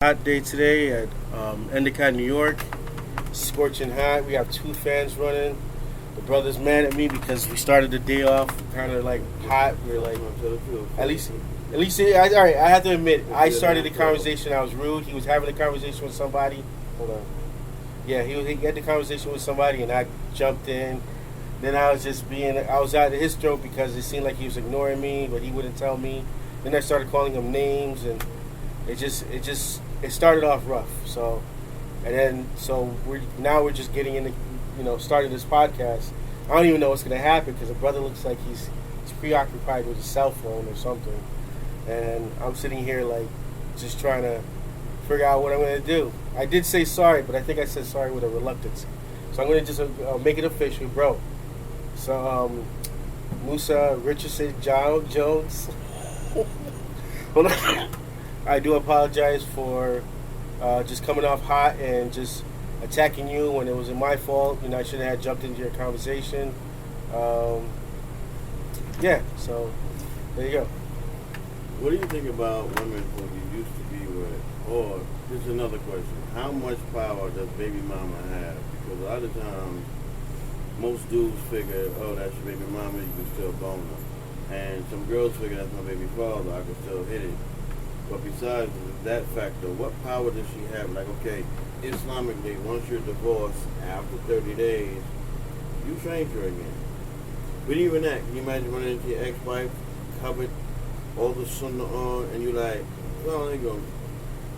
Hot day today at Endicott, New York. Scorching hot. We have two fans running. The brother's mad at me because we started the day off kind of like hot. We're like, at least, all right. I have to admit, I started the conversation. I was rude. He was having a conversation with somebody. Hold on. Yeah, he had the conversation with somebody, and I jumped in. Then I was out of his throat because it seemed like he was ignoring me, but he wouldn't tell me. Then I started calling him names, and it started off rough. We're just getting into, starting this podcast. I don't even know what's going to happen because the brother looks like he's preoccupied with his cell phone or something, and I'm sitting here like just trying to figure out what I'm going to do. I did say sorry, but I think I said sorry with a reluctance. So I'm going to just make it official, bro. So Moosah Richardson Jones. Hold on. I do apologize for just coming off hot and just attacking you when it wasn't my fault. I shouldn't have jumped into your conversation. So there you go. What do you think about women who you used to be with? Or, this is another question. How much power does baby mama have? Because a lot of times, most dudes figure, oh, that's your baby mama, you can still bone her. And some girls figure, that's my baby father, I can still hit it. But besides that factor, what power does she have? Like, okay, Islamically, once you're divorced, after 30 days, you stranger again. But even that, can you imagine running into your ex-wife, covered, all the sunnah on, and you're like, well, they go.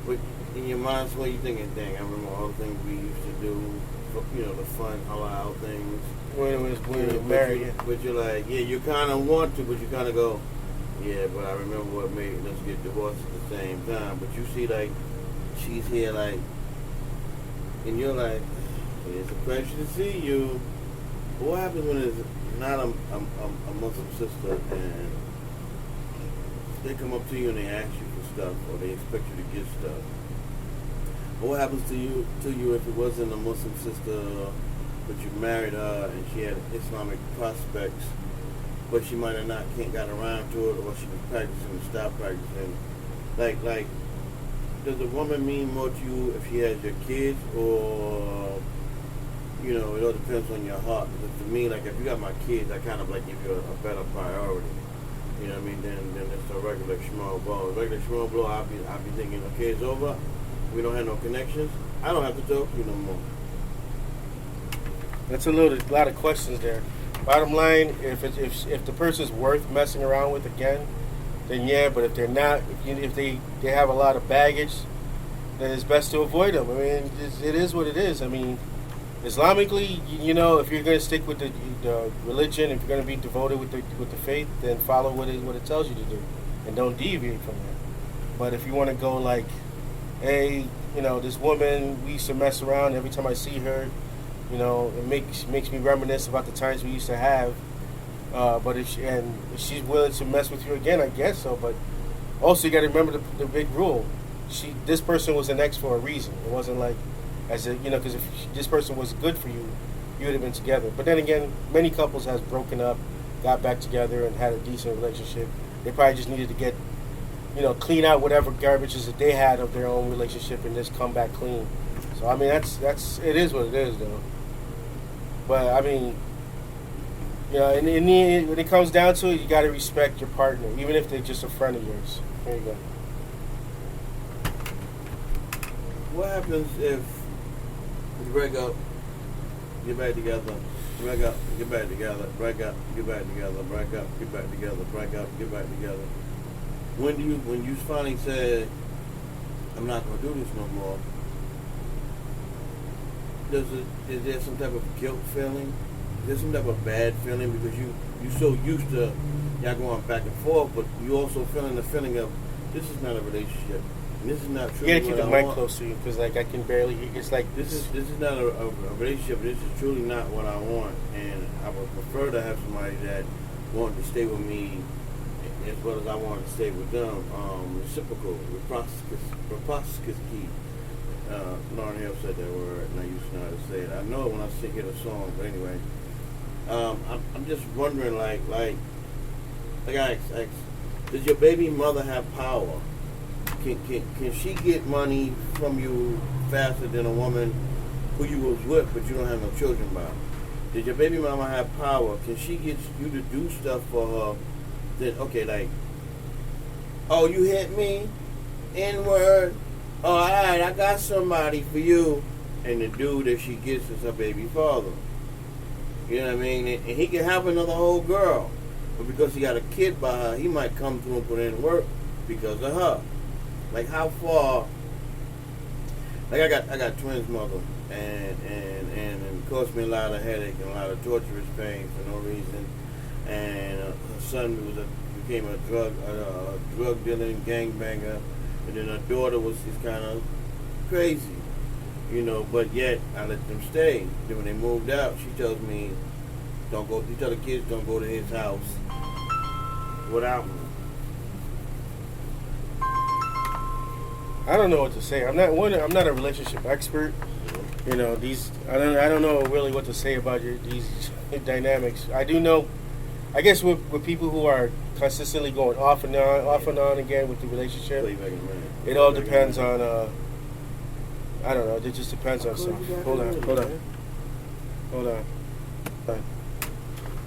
But in your mind, so you're thinking, dang, I remember all the things we used to do, the fun, halal things. When we were married. But you're like, yeah, you kind of want to, but you kind of go, yeah, but I remember what made us get divorced at the same time. But you see, like, she's here, like, and you're like, it's a pleasure to see you. But what happens when it's not a Muslim sister and they come up to you and they ask you for stuff or they expect you to give stuff? But what happens to you if it wasn't a Muslim sister but you married her and she had Islamic prospects, but she might have not got around to it, or she was practicing and stopped practicing? Like, does a woman mean more to you if she has your kids, or, it all depends on your heart? Because to me, like, if you got my kids, I kind of, like, give you a better priority. You know what I mean? Then it's a regular schmo blow. Regular schmo blow, I'll be thinking, okay, it's over. We don't have no connections. I don't have to talk to you no more. That's a lot of questions there. Bottom line, if the person's worth messing around with again, then yeah. But if they're not, if they have a lot of baggage, then it's best to avoid them. I mean, it is what it is. I mean, Islamically, if you're going to stick with the religion, if you're going to be devoted with the faith, then follow what it tells you to do, and don't deviate from that. But if you want to go like, hey, this woman, we used to mess around. Every time I see her, it makes me reminisce about the times we used to have. But if she's willing to mess with you again, I guess so. But also, you got to remember the big rule. This person was an ex for a reason. It wasn't like, because if this person was good for you, you would have been together. But then again, many couples has broken up, got back together, and had a decent relationship. They probably just needed to get, clean out whatever garbages that they had of their own relationship and just come back clean. So I mean, it is what it is, though. But I mean, in the end, when it comes down to it, you got to respect your partner, even if they're just a friend of yours. There you go. What happens if you break up, get back together, break up, get back together, break up, get back together, break up, get back together, break up, get back together? When you finally say, I'm not going to do this no more, is there some type of guilt feeling? Is there some type of bad feeling because you're so used to y'all going back and forth, but you also feeling the feeling of, this is not a relationship. And this is not true. You gotta keep the mic close to you because I can barely hear. It's like this is not a relationship. This is truly not what I want, and I would prefer to have somebody that wanted to stay with me as well as I wanted to stay with them. Reciprocal, reciprocity. Lauren Hill said that word, and I used to know how to say it. I know it when I hear the song, but anyway, I'm just wondering, like I asked, does your baby mother have power? can she get money from you faster than a woman who you was with but you don't have no children by? Did your baby mama have power? Can she get you to do stuff for her? Then okay, like, oh, you hit me, N-word. Oh, all right, I got somebody for you. And the dude that she gets is her baby father. You know what I mean? And he can have another whole girl, but because he got a kid by her, he might come through and put in work because of her. Like how far? Like I got twins, mother, and it cost me a lot of headache and a lot of torturous pain for no reason. And her son became a drug dealing gangbanger, and then her daughter is kind of crazy, you know. But yet I let them stay. Then when they moved out, she tells me, "Don't go." You tell the kids don't go to his house without me. I don't know what to say. I'm not a relationship expert. You know, I don't know really what to say about these dynamics. I do know, I guess with people who are consistently going off and on again with the relationship, it all depends on I don't know. It just depends on stuff. Hold on. All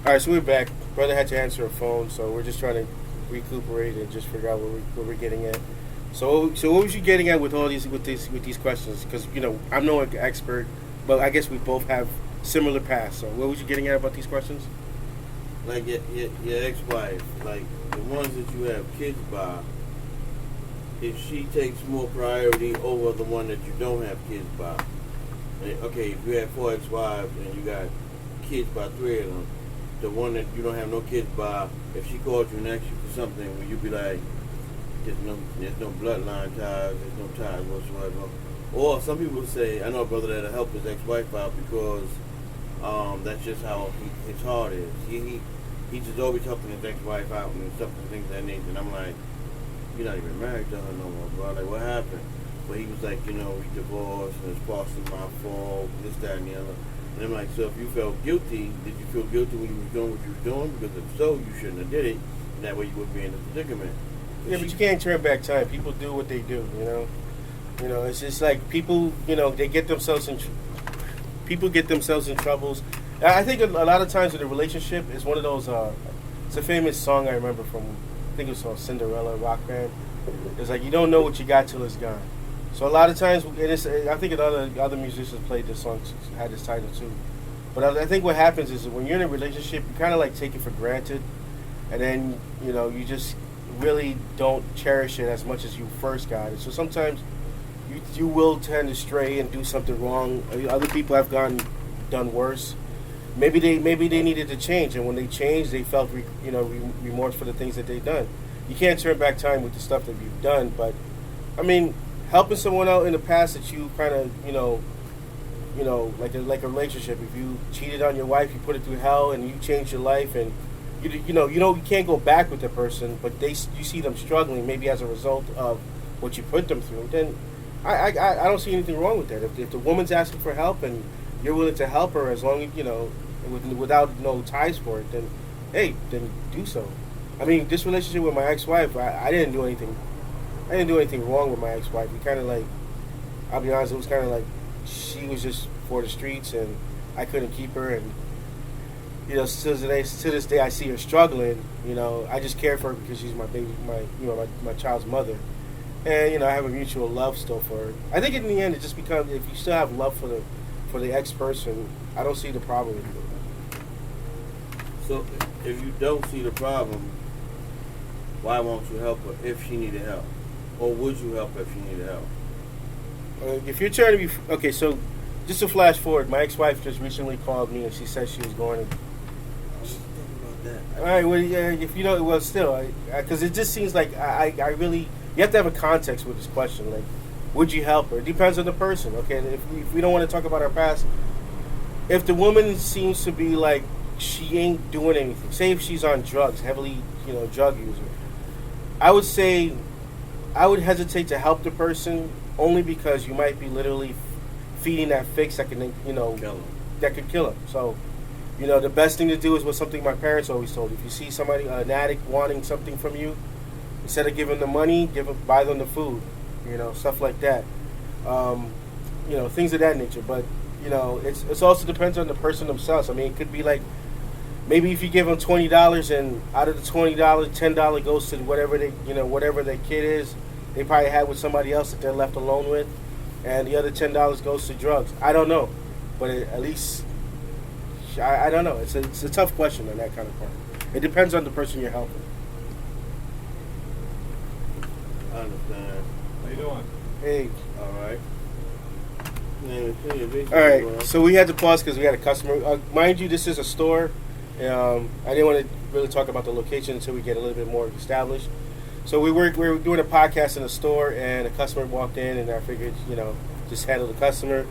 right, so we're back. Brother had to answer a phone, so we're just trying to recuperate and just figure out what we're getting at. So what was you getting at with all these questions? Because I'm no expert, but I guess we both have similar paths. So what was you getting at about these questions? Like your ex-wife, like the ones that you have kids by, if she takes more priority over the one that you don't have kids by. Like, okay, if you have 4 ex-wives and you got kids by 3 of them, the one that you don't have no kids by, if she called you and asked you for something, will you be like, there's no bloodline ties, there's no ties whatsoever? Or some people say, I know a brother that'll help his ex-wife out because that's just how his heart is. He just always helping his ex-wife out and stuff and things of that nature. And I'm like, you're not even married to her no more, bro. Like, what happened? But he was like, we divorced and it's partially my fault, this, that, and the other. And I'm like, so if you felt guilty, did you feel guilty when you were doing what you were doing? Because if so, you shouldn't have did it. And that way you would be in a predicament. Yeah, but you can't turn back time. People do what they do, it's just like people, they get themselves in troubles. I think a lot of times in a relationship, it's one of those, it's a famous song I remember from, I think it was called Cinderella rock band. It's like, you don't know what you got till it's gone. So a lot of times, and I think other musicians played this song, had this title too. But I think what happens is that when you're in a relationship, you kind of like take it for granted. And then, you just really don't cherish it as much as you first got it. So sometimes you will tend to stray and do something wrong. Other people have done worse. Maybe they needed to change, and when they changed, they felt remorse for the things that they've done. You can't turn back time with the stuff that you've done, but I mean, helping someone out in the past that you kind of like a relationship. If you cheated on your wife, you put it through hell, and you changed your life, and you can't go back with the person, but you see them struggling, maybe as a result of what you put them through. Then I don't see anything wrong with that. If the woman's asking for help and you're willing to help her, as long as without no ties for it, then hey, then do so. I mean, this relationship with my ex-wife, I didn't do anything. I didn't do anything wrong with my ex-wife. We kind of like, I'll be honest, it was kind of like she was just for the streets, and I couldn't keep her. And to this day, I see her struggling. I just care for her because she's my baby, my child's mother, and I have a mutual love still for her. I think in the end, it just becomes, if you still have love for the ex-person, I don't see the problem with it. So if you don't see the problem, why won't you help her if she needed help? Or would you help her if she needed help? If you're trying to be... Okay, so just to flash forward, my ex-wife just recently called me and she said she was going to... Think about that. All right, well, yeah, if still, because it just seems like I really... You have to have a context with this question. Like, would you help her? It depends on the person, okay? If we don't want to talk about our past, if the woman seems to be like she ain't doing anything, say if she's on drugs, heavily, drug user, I would say I would hesitate to help the person only because you might be literally feeding that fix that can, kill them. That could kill them. So, the best thing to do is what something my parents always told. If you see somebody, an addict, wanting something from you, Instead of giving them money, buy them the food. Stuff like that. Things of that nature. But it's also depends on the person themselves. I mean, it could be like maybe if you give them $20 and out of the $20, $10 goes to whatever their kid is, they probably had with somebody else that they're left alone with, and the other $10 goes to drugs. I don't know, but at least I don't know. It's a tough question on that kind of part. It depends on the person you're helping. I understand. How you doing? Hey. All right. All right. So we had to pause because we had a customer. Mind you, this is a store. I didn't want to really talk about the location until we get a little bit more established. So we were doing a podcast in a store, and a customer walked in, and I figured, just handle the customer.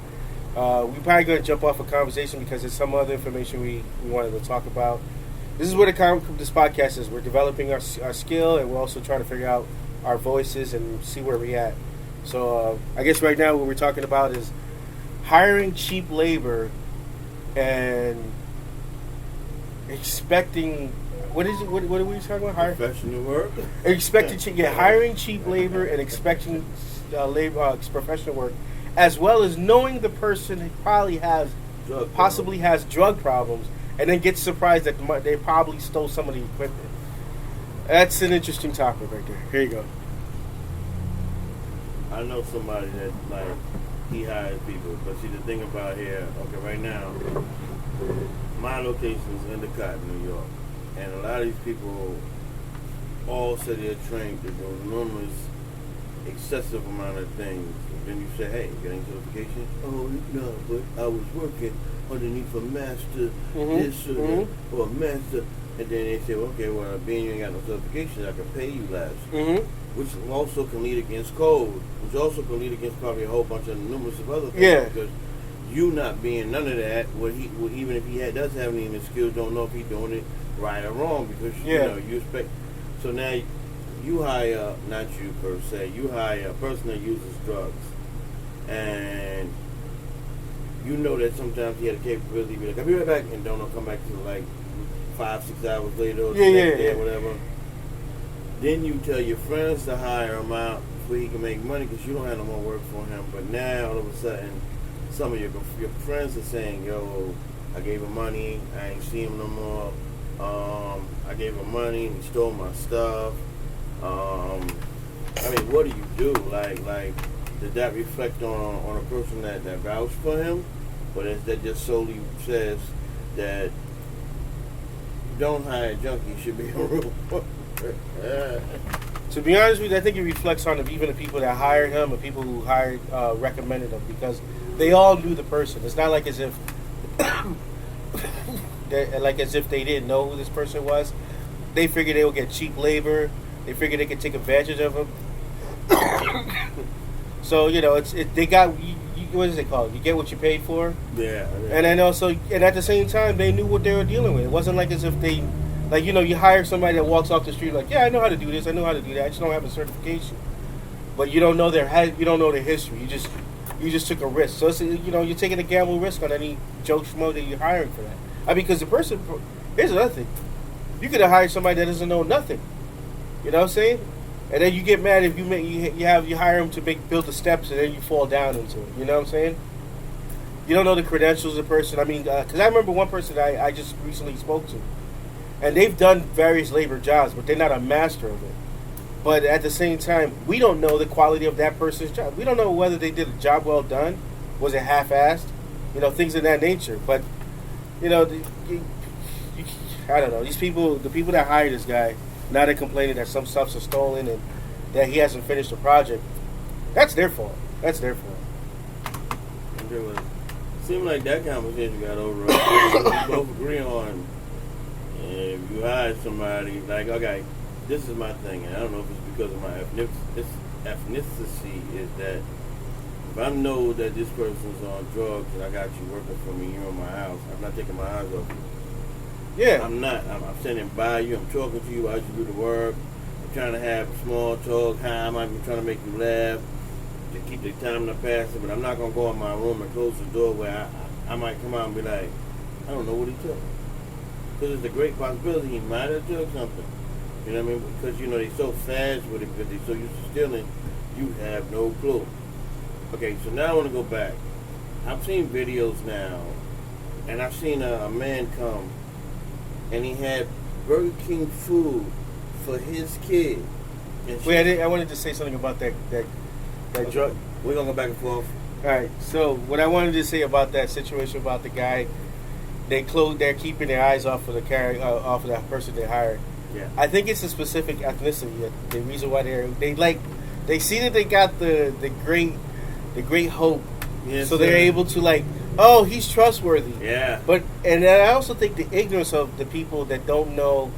We're probably going to jump off a conversation because there's some other information we wanted to talk about. This is what this podcast is. We're developing our skill, and we're also trying to figure out our voices and see where we're at. So I guess right now what we're talking about is hiring cheap labor and expecting. What is it? What are we talking about? Professional work. Hiring cheap labor and expecting professional work, as well as knowing the person who possibly has drug problems, and then get surprised that they probably stole some of the equipment. That's an interesting topic right there. Here you go. I know somebody that he hires people, but see the thing about here, okay, right now, my location is Endicott, New York, and a lot of these people all say they're trained to do enormous, excessive amount of things. And then you say, hey, you got any certification? Oh, no, but I was working underneath a master this or a master. And then they say, okay, well, being you ain't got no certification, I can pay you less. Which also can lead against code, which also can lead against probably a whole bunch of numerous of other things. Yeah. Because you not being none of that, even if he does have any of the skills, don't know if he's doing it right or wrong, because you expect. So now you hire, not you per se, you hire a person that uses drugs, and you know that sometimes he had a capability to be like, I'll be right back, and don't come back to like 5-6 hours later or the next day or whatever. Then you tell your friends to hire him out so he can make money because you don't have no more work for him. But now all of a sudden, some of your friends are saying, "Yo, I gave him money. I ain't see him no more. I gave him money. He stole my stuff." I mean, what do you do? Like, did that reflect on a person that vouched for him, or is that just solely says that don't hire a junkie? You should be a rule. To be honest with you, I think it reflects on even the people that hired him or people who recommended him, because they all knew the person. It's not like as if they didn't know who this person was. They figured they would get cheap labor. They figured they could take advantage of him. So they got what is it called? You get what you paid for. Yeah. And then also, and at the same time, they knew what they were dealing with. It wasn't like as if they. You hire somebody that walks off the street like, yeah, I know how to do this, I know how to do that, I just don't have a certification. But you don't know their history. You just took a risk. So it's, you're taking a gamble risk on any Joe Schmo that you're hiring for that. Because the person, here's another thing, you could have hired somebody that doesn't know nothing. You know what I'm saying? And then you get mad if you hire them to build the steps and then you fall down into it. You know what I'm saying? You don't know the credentials of the person. I mean, because I remember one person I just recently spoke to. And they've done various labor jobs, but they're not a master of it. But at the same time, we don't know the quality of that person's job. We don't know whether they did a job well done. Was it half-assed? Things of that nature. But, I don't know. These people, the people that hired this guy, now they're complaining that some stuff's stolen and that he hasn't finished the project. That's their fault. That's their fault. It seemed like that conversation got over. We both agree on. If you hire somebody, like, okay, this is my thing, and I don't know if it's because of my ethnicity, is that if I know that this person's on drugs and I got you working for me, you're in my house, I'm not taking my eyes off you. Yeah. I'm not. I'm standing by you. I'm talking to you as you do the work. I'm trying to have small talk. Hi, I might be trying to make you laugh to keep the time to pass, but I'm not going to go in my room and close the door where I might come out and be like, I don't know what he took. Because it's a great possibility he might have took something. You know what I mean? Because, you know, they so fast with it, because they so used to stealing, you have no clue. Okay, so now I want to go back. I've seen videos now, and I've seen a man come, and he had Burger King food for his kid. Wait, I wanted to say something about that okay. drug. We're going to go back and forth. All right, so what I wanted to say about that situation about the guy, they're keeping their eyes off of off of that person they hired. Yeah. I think it's a specific ethnicity. The reason why they see that they got the great hope, yes, so they're able to like, oh, he's trustworthy. Yeah. And I also think the ignorance of the people that don't know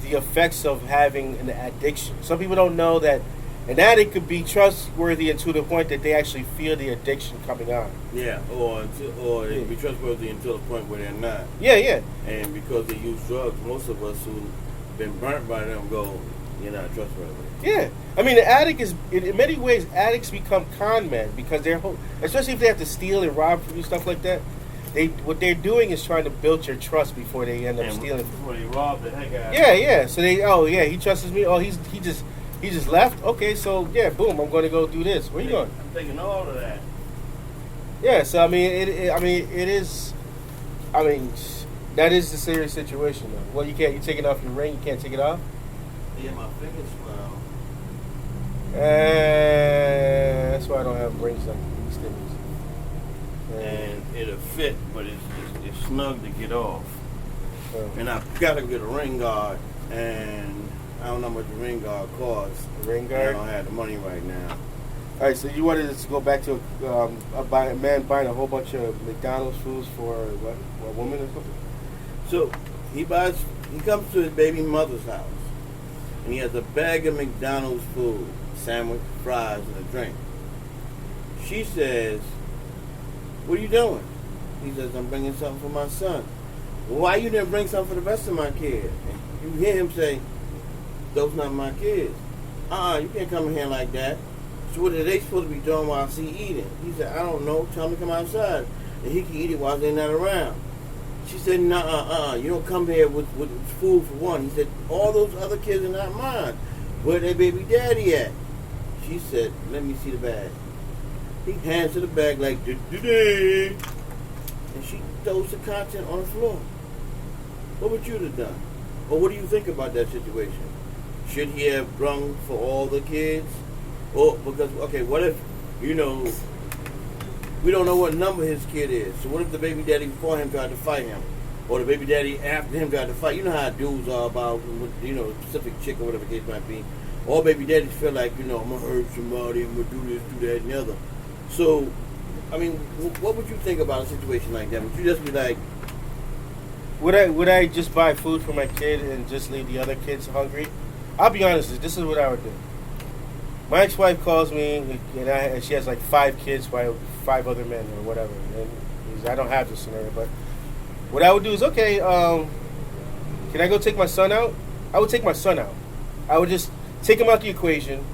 the effects of having an addiction. Some people don't know that an addict could be trustworthy to the point that they actually feel the addiction coming on. Yeah, or be trustworthy until the point where they're not. Yeah. And because they use drugs, most of us who've been burnt by them go, you're not trustworthy. Yeah. I mean, the addict is, in many ways, addicts become con men because especially if they have to steal and rob from you, stuff like that. What they're doing is trying to build your trust before they end up stealing. Before they rob the heck out of you. Yeah. So he trusts me. Oh, he just left. Okay, so yeah, boom, I'm going to go do this. Where you going? I'm thinking all of that. Yeah. So I mean, it is. I mean, that is the serious situation, though. Well, you're taking off your ring. You can't take it off. Yeah, my fingers swell. That's why I don't have rings like these things. And it'll fit, but it's snug to get off. Oh. And I gotta get a ring guard, and I don't know how much a ring guard costs. A ring guard? I don't have the money right now. All right, so you wanted us to go back to a man buying a whole bunch of McDonald's foods for what, a woman or something? So he comes to his baby mother's house, and he has a bag of McDonald's food, sandwich, fries, and a drink. She says, "What are you doing?" He says, "I'm bringing something for my son." "Well, why you didn't bring something for the rest of my kids?" And you hear him say, "Those not my kids." You can't come in here like that. So what are they supposed to be doing while she eating? He said, "I don't know. Tell them to come outside, and he can eat it while they're not around." She said, "Nuh-uh, you don't come here with food for one." He said, "All those other kids are not mine. Where their baby daddy at?" She said, "Let me see the bag." He hands her the bag like, "Do-do-do," and she throws the content on the floor. What would you have done? Or what do you think about that situation? Should he have brung for all the kids? Or because, okay, what if, we don't know what number his kid is. So what if the baby daddy before him tried to fight him? Or the baby daddy after him tried to fight? You know how dudes are about, a specific chick or whatever the case might be. All baby daddies feel like, I'm going to hurt somebody, I'm going to do this, do that, and the other. So, I mean, what would you think about a situation like that? Would you just be like... Would I just buy food for my kid and just leave the other kids hungry? I'll be honest, this is what I would do. My ex-wife calls me, and she has like 5 kids by 5 other men or whatever. And I don't have this scenario, but what I would do is, okay, can I go take my son out? I would take my son out. I would just take him out the equation,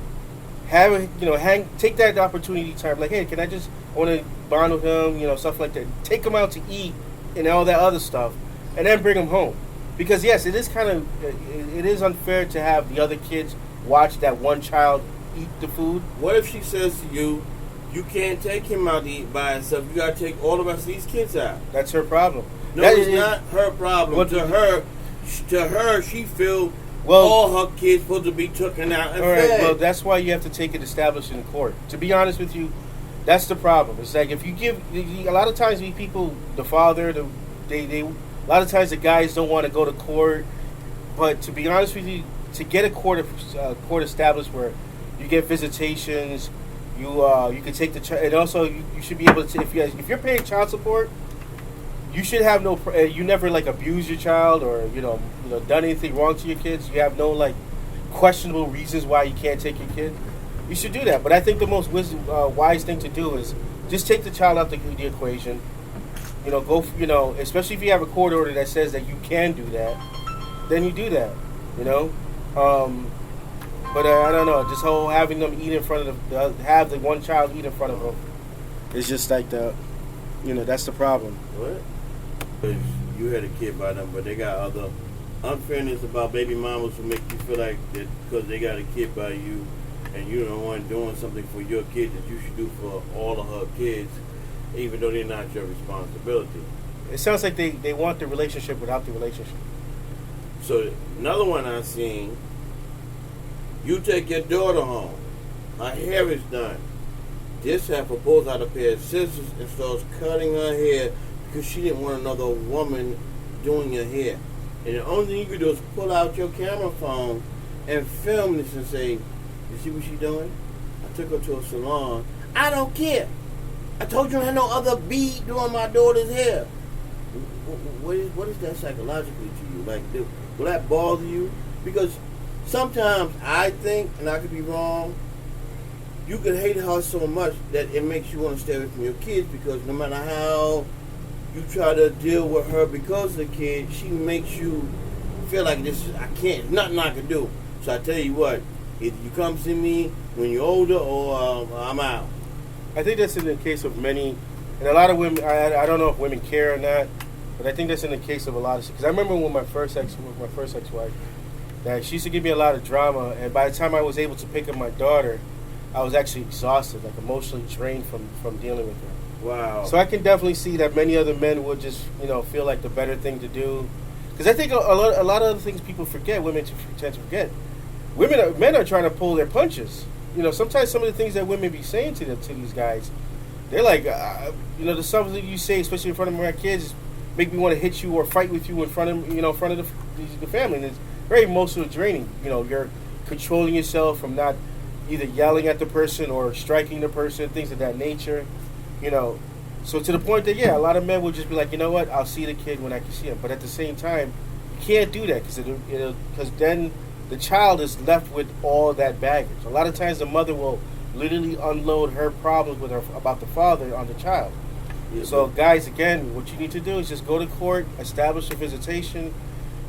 take that opportunity time. Like, hey, I want to bond with him, stuff like that. Take him out to eat and all that other stuff, and then bring him home. Because yes, it is unfair to have the other kids watch that one child eat the food. What if she says to you, you can't take him out to eat by himself, you got to take all the rest of these kids out? That's her problem. No, it's not her problem. To her, she feels all her kids supposed to be taken out and fed. Well, that's why you have to take it established in court. To be honest with you, that's the problem. It's like if you give, a lot of times these people, the father, a lot of times the guys don't want to go to court. But to be honest with you, to get a court established where you get visitations, you can take the child, and also you should be able to, if you're paying child support, you should have you never like abuse your child or done anything wrong to your kids. You have no like questionable reasons why you can't take your kid. You should do that. But I think the most wise thing to do is just take the child out the equation. Especially if you have a court order that says that you can do that, then you do that. But I don't know. Just having them eat in front of have the one child eat in front of them is just like that's the problem. What? You had a kid by them, but they got other unfairness about baby mamas who make you feel like that because they got a kid by you and you're the one doing something for your kid that you should do for all of her kids, even though they're not your responsibility. It sounds like they want the relationship without the relationship. So another one I seen, you take your daughter home, her hair is done. This heifer pulls out a pair of scissors and starts cutting her hair because she didn't want another woman doing your hair. And the only thing you can do is pull out your camera phone and film this and say, you see what she's doing? I took her to a salon. I don't care. I told you I had no other bead doing my daughter's hair. What is that psychologically to you? Like, will that bother you? Because sometimes I think, and I could be wrong, you could hate her so much that it makes you want to stay away from your kids because no matter how you try to deal with her because of the kid, she makes you feel like I can't, nothing I can do. So I tell you what, either you come see me when you're older or I'm out. I think that's in the case of many, and a lot of women, I don't know if women care or not, but I think that's in the case of a lot of, because I remember when my first ex-wife, that she used to give me a lot of drama, and by the time I was able to pick up my daughter, I was actually exhausted, like emotionally drained from dealing with her. Wow. So I can definitely see that many other men would just, feel like the better thing to do. Because I think a lot of other things people forget, women tend to forget. Men are trying to pull their punches. Sometimes some of the things that women be saying to these guys, they're like, the something that you say, especially in front of my kids, make me want to hit you or fight with you in front of the family. And it's very emotionally draining. You're controlling yourself from not either yelling at the person or striking the person, things of that nature. So to the point that, a lot of men will just be like, you know what, I'll see the kid when I can see him. But at the same time, you can't do that because then the child is left with all that baggage. A lot of times the mother will literally unload her problems with her about the father on the child. Yeah, so guys, again, what you need to do is just go to court, establish a visitation,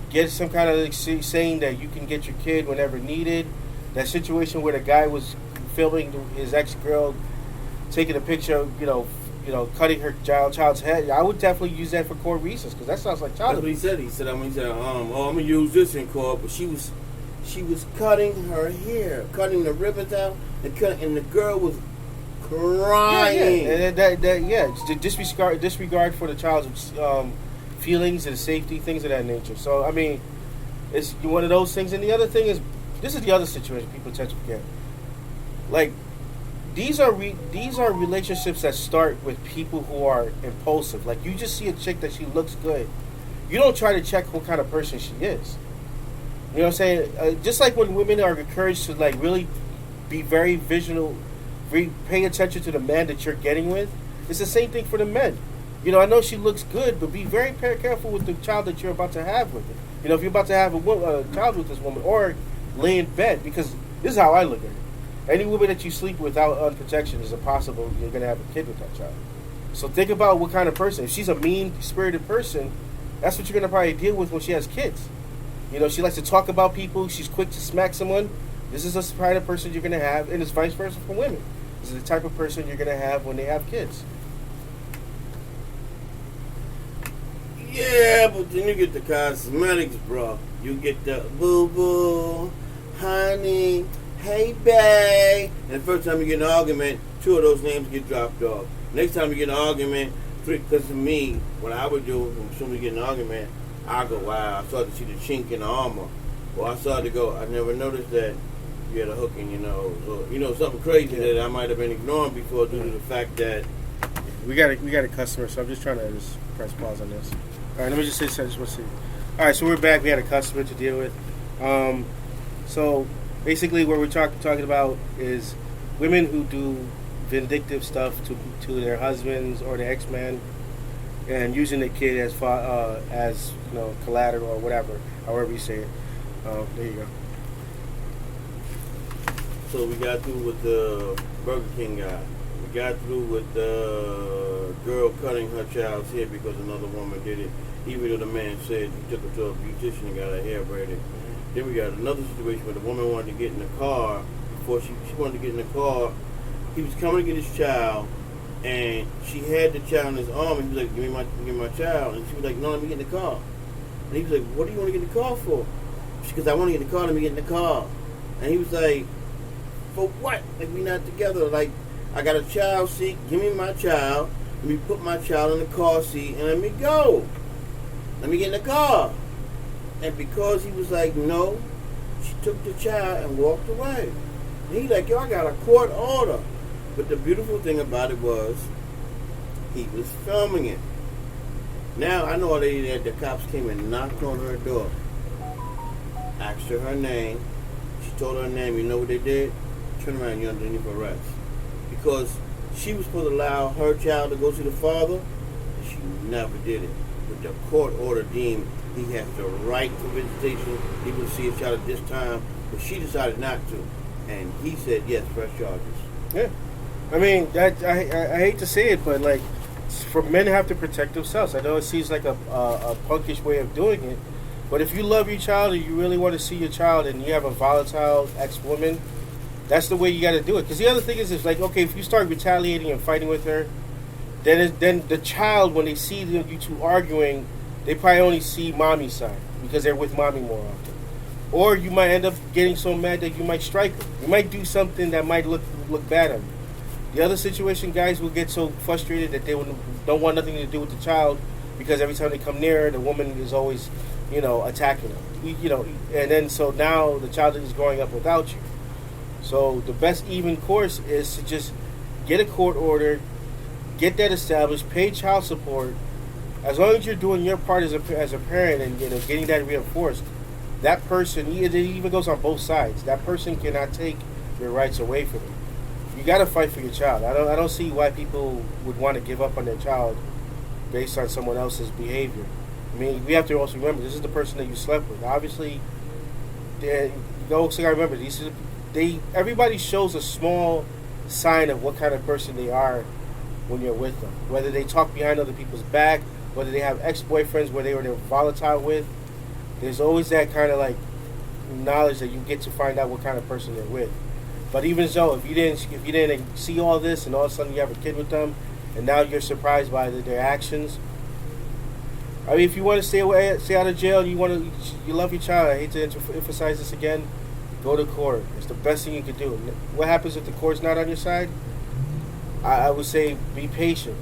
get some kind of saying that you can get your kid whenever needed. That situation where the guy was filming his ex-girl, taking a picture, cutting her child's head. I would definitely use that for court reasons because that sounds like child abuse. That's what he said. He said, I'm gonna use this in court, but she was cutting her hair, cutting the ribbons out, and the girl was crying. And disregard for the child's feelings and safety, things of that nature. So I mean, it's one of those things. And the other thing is, this is the other situation people tend to forget. Like, these are relationships that start with people who are impulsive. Like, you just see a chick that she looks good. You don't try to check what kind of person she is. You know what I'm saying? Just like when women are encouraged to, like, really be very visual, pay attention to the man that you're getting with, it's the same thing for the men. I know she looks good, but be very careful with the child that you're about to have with her. If you're about to have a child with this woman, or lay in bed, because this is how I look at it. Any woman that you sleep without protection is impossible. You're going to have a kid with that child. So think about what kind of person. If she's a mean-spirited person, that's what you're going to probably deal with when she has kids. She likes to talk about people. She's quick to smack someone. This is the kind of person you're going to have, and it's vice versa for women. This is the type of person you're going to have when they have kids. Yeah, but then you get the cosmetics, bro. You get the boo-boo, honey, hey, babe. And the first time you get in an argument, 2 of those names get dropped off. Next time you get in an argument, because of me, what I would do when somebody get in an argument, I go, wow, I started to see the chink in the armor. Or I started to go, I never noticed that you had a hook in your nose. Or, something crazy that I might have been ignoring before due to the fact that... We got a customer, so I'm just trying to just press pause on this. All right, let me just say something. Let's see. All right, so we're back. We had a customer to deal with. So basically what we're talking about is women who do vindictive stuff to their husbands or their ex-men and using the kid as collateral or whatever, however you say it. There you go. So we got through with the Burger King guy. We got through with the girl cutting her child's hair because another woman did it, even though the man said he took her to a beautician and got her hair braided. Then we got another situation where the woman wanted to get in the car. Before she wanted to get in the car, he was coming to get his child, and she had the child in his arm, and he was like, give me my child. And she was like, no, let me get in the car. And he was like, what do you want to get in the car for? She goes, I want to get in the car. Let me get in the car. And he was like, for what? Like, we not together. Like, I got a child seat. Give me my child. Let me put my child in the car seat and let me go. Let me get in the car. And because he was like, no, she took the child and walked away. And he like, yo, I got a court order. But the beautiful thing about it was, he was filming it. Now, I know a lady that the cops came and knocked on her door. Asked her name. She told her name. You know what they did? Turn around, you're underneath arrest. Because she was supposed to allow her child to go see the father, and she never did it. But the court order deemed he has the right to visitation. He would see his child at this time, but she decided not to. And he said, yes, press charges. Yeah. I mean, that I hate to say it, but like, for men have to protect themselves. I know it seems like a punkish way of doing it, but if you love your child and you really want to see your child and you have a volatile ex-woman, that's the way you got to do it. Because the other thing is like, okay, if you start retaliating and fighting with her, then the child, when they see you two arguing, they probably only see mommy's side because they're with mommy more often. Or you might end up getting so mad that you might strike her. You might do something that might look bad on you. The other situation, guys will get so frustrated that they don't want nothing to do with the child because every time they come near her, the woman is always, attacking them. And then so now the child is growing up without you. So the best even course is to just get a court order, get that established, pay child support. As long as you're doing your part as a parent and getting that reinforced, that person, it even goes on both sides. That person cannot take your rights away from you. You got to fight for your child. I don't see why people would want to give up on their child based on someone else's behavior. I mean, we have to also remember this is the person that you slept with. Obviously, remember everybody shows a small sign of what kind of person they are when you're with them. Whether they talk behind other people's back, whether they have ex-boyfriends where they were volatile with. There's always that kind of like knowledge that you get to find out what kind of person they're with. But even so, if you didn't see all this and all of a sudden you have a kid with them, and now you're surprised by their actions. I mean, if you want to stay out of jail, and you love your child. I hate to emphasize this again. Go to court. It's the best thing you could do. What happens if the court's not on your side? I would say be patient.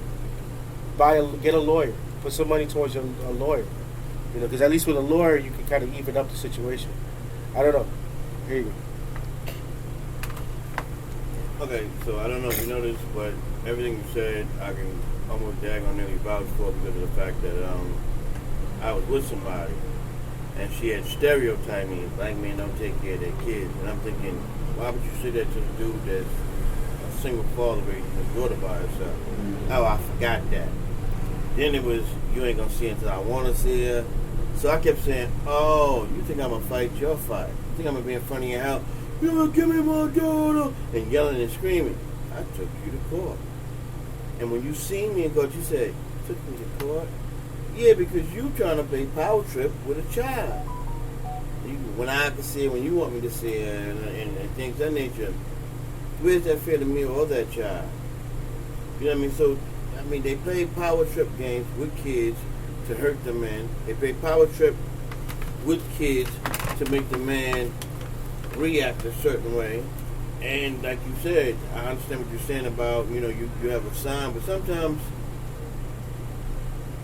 Get a lawyer. Put some money towards a lawyer. Because at least with a lawyer you can kind of even up the situation. I don't know. Here you go. Okay, so I don't know if you know this, but everything you said, I can almost diagonally vouch for because of the fact that I was with somebody and she had stereotyped me, black men don't take care of their kids. And I'm thinking, why would you say that to the dude that's a single father raising his daughter by herself? Oh, I forgot that. Then it was, you ain't gonna see her until I wanna see her. So I kept saying, oh, you think I'm gonna fight your fight? You think I'm gonna be in front of your house? You're gonna give me my daughter, and yelling and screaming. I took you to court. And when you seen me in court, you said, took me to court? Yeah, because you trying to play power trip with a child. When I can see it, when you want me to see it, and things of that nature, where's that fair to me or that child? You know what I mean? So, they play power trip games with kids to hurt the man. They play power trip with kids to make the man react a certain way. And like you said, I understand what you're saying about, you have a sign, but sometimes,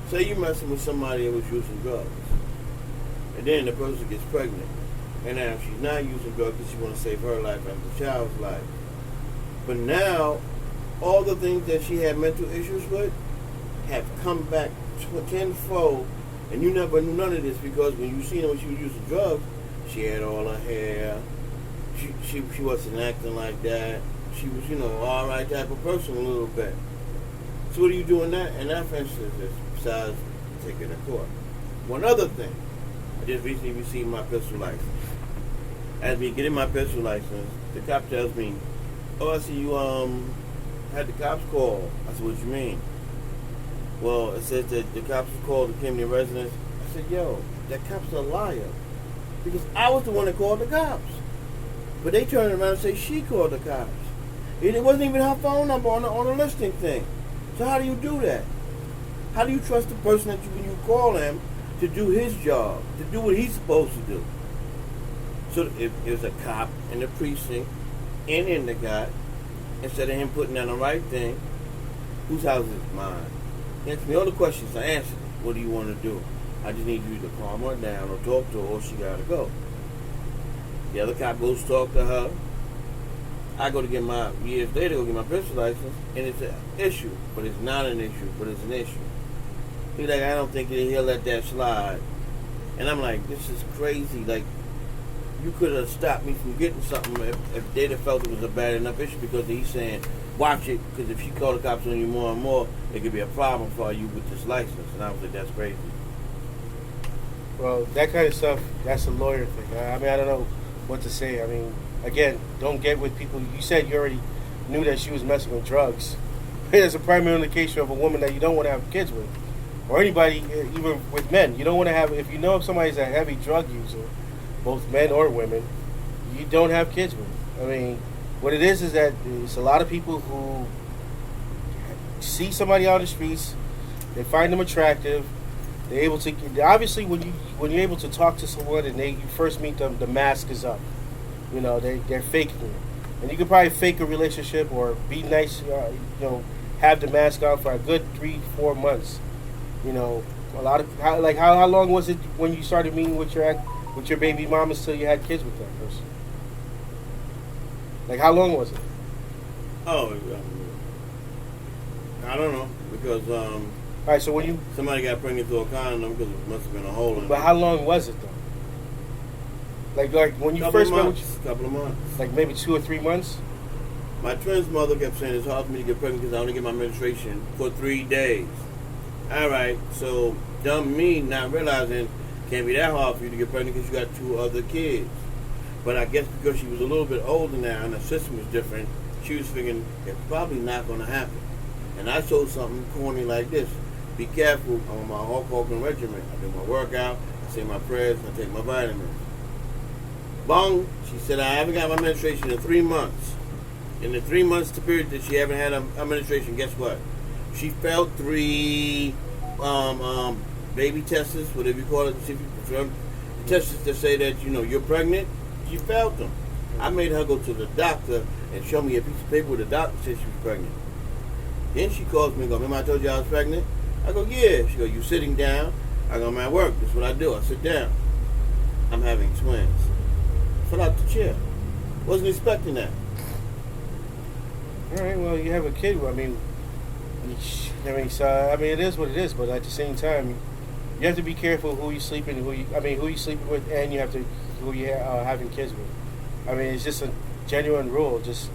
say you're messing with somebody that was using drugs, and then the person gets pregnant, and now she's not using drugs because she wants to save her life and the child's life. But now, all the things that she had mental issues with have come back tenfold, and you never knew none of this because when you seen her when she was using drugs, she had all her hair. She wasn't acting like that. She was, all right type of person a little bit. So what do you do in that? And that, for instance, is besides taking a court. One other thing, I just recently received my pistol license. As me getting my pistol license, the cop tells me, "Oh, I see you had the cops call." I said, "What you mean?" Well, it says that the cops called and came to your residence. I said, "Yo, that cop's a liar," because I was the one that called the cops. But they turned around and say she called the cops. It wasn't even her phone number on the listing thing. So how do you do that? How do you trust the person that when you call them, to do his job, to do what he's supposed to do. So if there's a cop in the precinct in the guy, instead of him putting down the right thing, whose house is mine? Answer me all the questions. I answered it. What do you want to do? I just need you to calm her down or talk to her or she gotta go. The other cop goes to talk to her. I go to get my, years later, go get my business license, and it's an issue. But it's not an issue, but it's an issue. He's like, I don't think he'll let that slide. And I'm like, this is crazy. Like, you could have stopped me from getting something if they'd have felt it was a bad enough issue, because he's saying, watch it, because if she call the cops on you more and more, it could be a problem for you with this license. And I was like, that's crazy. Well, that kind of stuff, that's a lawyer thing. I mean, I don't know what to say. I mean, again, don't get with people. You said you already knew that she was messing with drugs. It's a primary indication of a woman that you don't want to have kids with. Or anybody, even with men. You don't want to have, if you know if somebody's a heavy drug user, both men or women, you don't have kids with. I mean, what it is that it's a lot of people who see somebody on the streets, they find them attractive, they're able to, obviously when you're able to talk to someone and you first meet them, the mask is up. You know, they're faking it. And you can probably fake a relationship or be nice, have the mask on for a good 3-4 months. You know, a lot of, how long was it when you started meeting with your baby mamas till you had kids with that person? Like, how long was it? Oh, I don't know, because all right, so when somebody got pregnant through a condom, because it must have been a hole in it. But how long was it though? Like when you first met with couple of months. Like maybe 2 or 3 months? My twin's mother kept saying it's hard for me to get pregnant because I only get my menstruation for 3 days. All right, so dumb me not realizing can't be that hard for you to get pregnant because you got 2 other kids. But I guess because she was a little bit older now and the system was different, she was figuring it's probably not going to happen. And I showed something corny like this. Be careful. I'm on my Hulk regimen. I do my workout, I say my prayers, I take my vitamins. Bong, she said, I haven't got my menstruation in 3 months. In the 3 months period that she haven't had a menstruation, guess what? She felt 3 baby tests, whatever you call it, the tests that say that, you're pregnant. She felt them. I made her go to the doctor and show me a piece of paper where the doctor said she was pregnant. Then she calls me and goes, remember I told you I was pregnant? I go, yeah. She goes, you sitting down? I go, I'm at work. That's what I do. I sit down. I'm having twins. Fell out the chair. Wasn't expecting that. All right, well, you have a kid. I mean, it is what it is. But at the same time, you have to be careful who you sleeping, who you sleeping with, and you have to who you having kids with. I mean, it's just a genuine rule. Just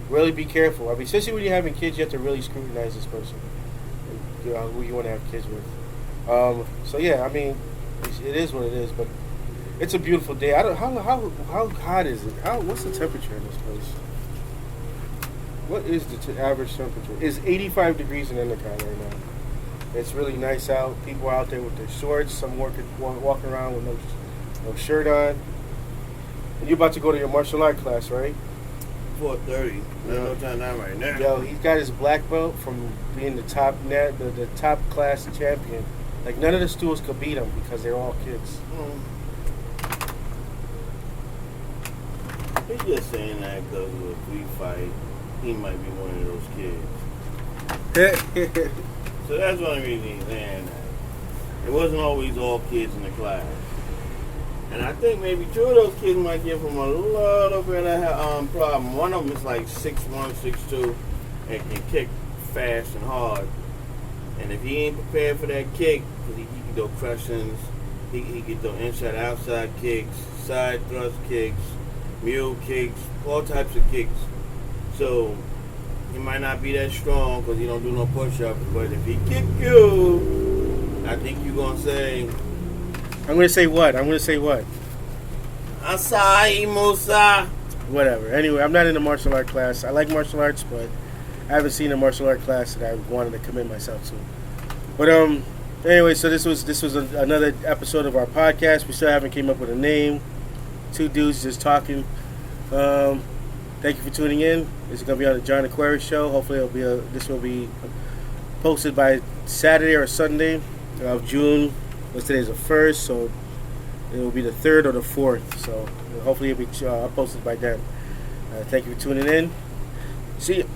really be careful. I mean, especially when you're having kids, you have to really scrutinize this person, who you want to have kids with. So yeah, I mean, it is what it is. But it's a beautiful day. How hot is it? What's the temperature in this place? What is the average temperature? It's 85 degrees in Endicott right now. It's really nice out. People are out there with their shorts. Some walking around with no shirt on. And you're about to go to your martial art class, right? 4:30. No time now right now. Yo, he's got his black belt from being the top class champion. Like, none of the stools could beat him because they're all kids. He's just saying that because if we fight, he might be one of those kids. So that's the only reason he's saying that. It wasn't always all kids in the class. And I think maybe 2 of those kids might give him a little bit of problem. One of them is like 6'1", 6'2", and can kick fast and hard. And if he ain't prepared for that kick, because he can do crushings, he can do inside-outside kicks, side thrust kicks, mule kicks, all types of kicks. So he might not be that strong because he don't do no push-ups, but if he kick you, I think you're going to say... I'm going to say what? Acai, Moosah. Whatever. Anyway, I'm not in a martial art class. I like martial arts, but I haven't seen a martial art class that I wanted to commit myself to. But anyway, so this was another episode of our podcast. We still haven't came up with a name. 2 dudes just talking. Thank you for tuning in. This is going to be on the John Aquarius Show. Hopefully this will be posted by Saturday or Sunday of June What's today's the 1st, so it will be the 3rd or the 4th. So hopefully it'll be posted by then. Thank you for tuning in. See you.